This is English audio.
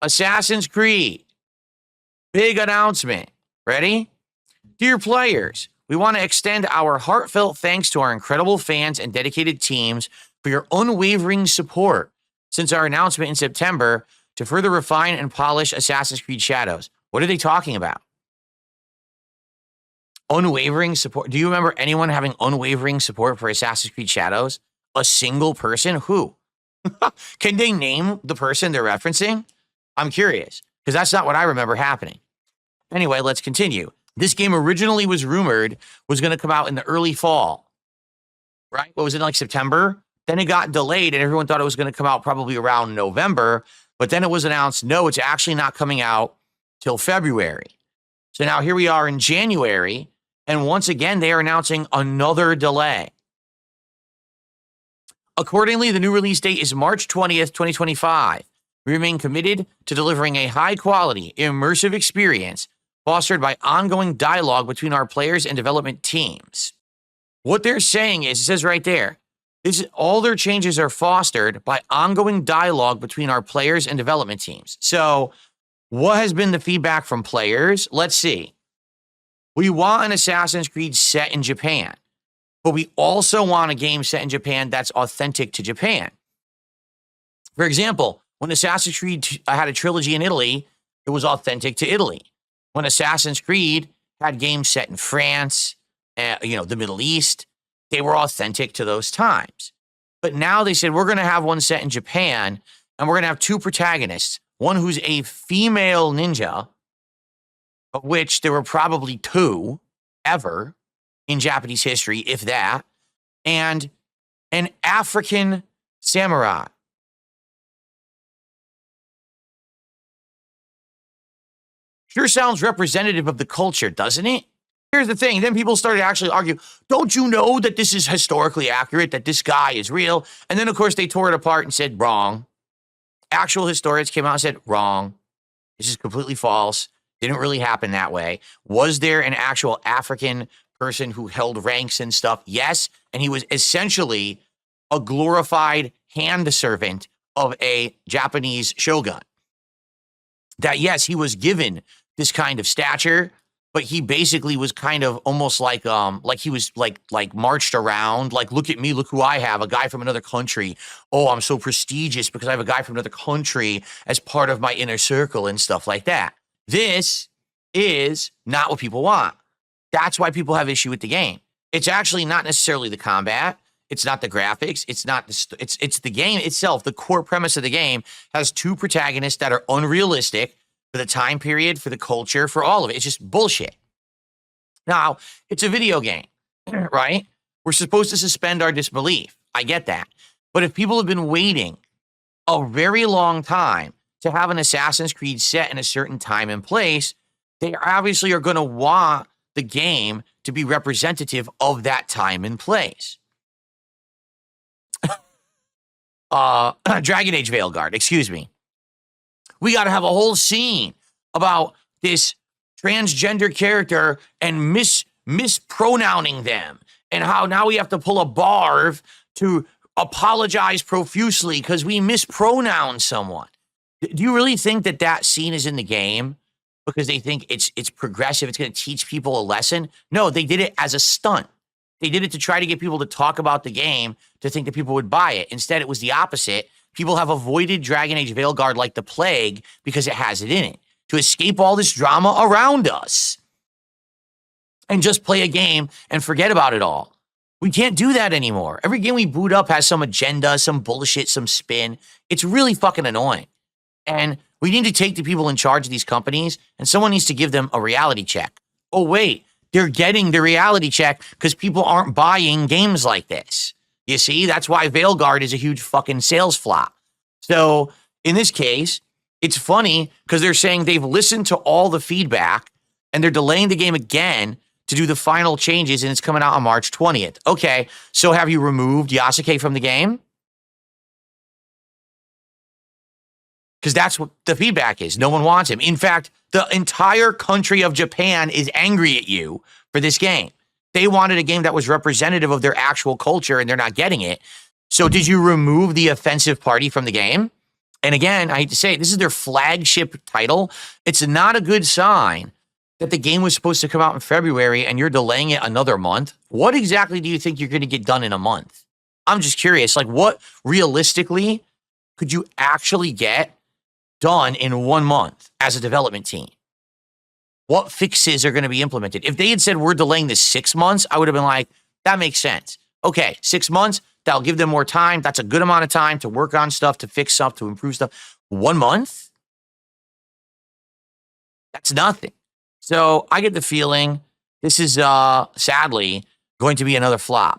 Assassin's Creed. Big announcement. Ready? Dear players, we want to extend our heartfelt thanks to our incredible fans and dedicated teams for your unwavering support since our announcement in September to further refine and polish Assassin's Creed Shadows. What are they talking about? Unwavering support. Do you remember anyone having unwavering support for Assassin's Creed Shadows? A single person? Who? Can they name the person they're referencing? I'm curious, because that's not what I remember happening. Anyway, let's continue. This game originally was rumored was going to come out in the early fall, right? What was it, like September? Then it got delayed, and everyone thought it was going to come out probably around November. But then it was announced, no, it's actually not coming out till February. So now here we are in January, and once again, they are announcing another delay. Accordingly, the new release date is March 20th, 2025. We remain committed to delivering a high-quality, immersive experience fostered by ongoing dialogue between our players and development teams. What they're saying is, it says right there, all their changes are fostered by ongoing dialogue between our players and development teams. So what has been the feedback from players? Let's see. We want an Assassin's Creed set in Japan, but we also want a game set in Japan that's authentic to Japan. For example, when Assassin's Creed had a trilogy in Italy, it was authentic to Italy. When Assassin's Creed had games set in France, the Middle East, they were authentic to those times. But now they said, we're going to have one set in Japan, and we're going to have two protagonists, one who's a female ninja, of which there were probably two ever in Japanese history, if that, and an African samurai. Sure sounds representative of the culture, doesn't it? Here's the thing. Then people started to actually argue, don't you know that this is historically accurate, that this guy is real? And then, of course, they tore it apart and said, wrong. Actual historians came out and said, wrong. This is completely false. Didn't really happen that way. Was there an actual African person who held ranks and stuff? Yes. And he was essentially a glorified hand servant of a Japanese shogun. That, yes, he was given this kind of stature, but he basically was kind of almost like he was like marched around, like, look at me, look who I have, a guy from another country. Oh, I'm so prestigious because I have a guy from another country as part of my inner circle and stuff like that. This is not what people want. That's why people have issue with the game. It's actually not necessarily the combat. It's not the graphics. It's not it's the game itself. The core premise of the game has two protagonists that are unrealistic for the time period, for the culture, for all of it. It's just bullshit. Now, it's a video game, right? We're supposed to suspend our disbelief. I get that. But if people have been waiting a very long time to have an Assassin's Creed set in a certain time and place, they obviously are going to want the game to be representative of that time and place. Dragon Age Veilguard, excuse me. We got to have a whole scene about this transgender character and mispronouncing them, and how now we have to pull a barf to apologize profusely because we mispronoun someone. Do you really think that that scene is in the game because they think it's progressive, it's going to teach people a lesson? No, they did it as a stunt. They did it to try to get people to talk about the game, to think that people would buy it. Instead, it was the opposite. People have avoided Dragon Age Veilguard like the plague because it has it in it, to escape all this drama around us and just play a game and forget about it all. We can't do that anymore. Every game we boot up has some agenda, some bullshit, some spin. It's really fucking annoying. And we need to take the people in charge of these companies, and someone needs to give them a reality check. Oh, wait, they're getting the reality check because people aren't buying games like this. You see, that's why Veilguard is a huge fucking sales flop. So in this case, it's funny because they're saying they've listened to all the feedback and they're delaying the game again to do the final changes, and it's coming out on March 20th. Okay, so have you removed Yasuke from the game? Because that's what the feedback is. No one wants him. In fact, the entire country of Japan is angry at you for this game. They wanted a game that was representative of their actual culture, and they're not getting it. So did you remove the offensive party from the game? And again, I hate to say it, this is their flagship title. It's not a good sign that the game was supposed to come out in February and you're delaying it another month. What exactly do you think you're going to get done in a month? I'm just curious, like what realistically could you actually get done in 1 month as a development team? What fixes are going to be implemented? If they had said we're delaying this 6 months, I would have been like, that makes sense. Okay, 6 months, that'll give them more time. That's a good amount of time to work on stuff, to fix stuff, to improve stuff. 1 month? That's nothing. So I get the feeling this is sadly going to be another flop.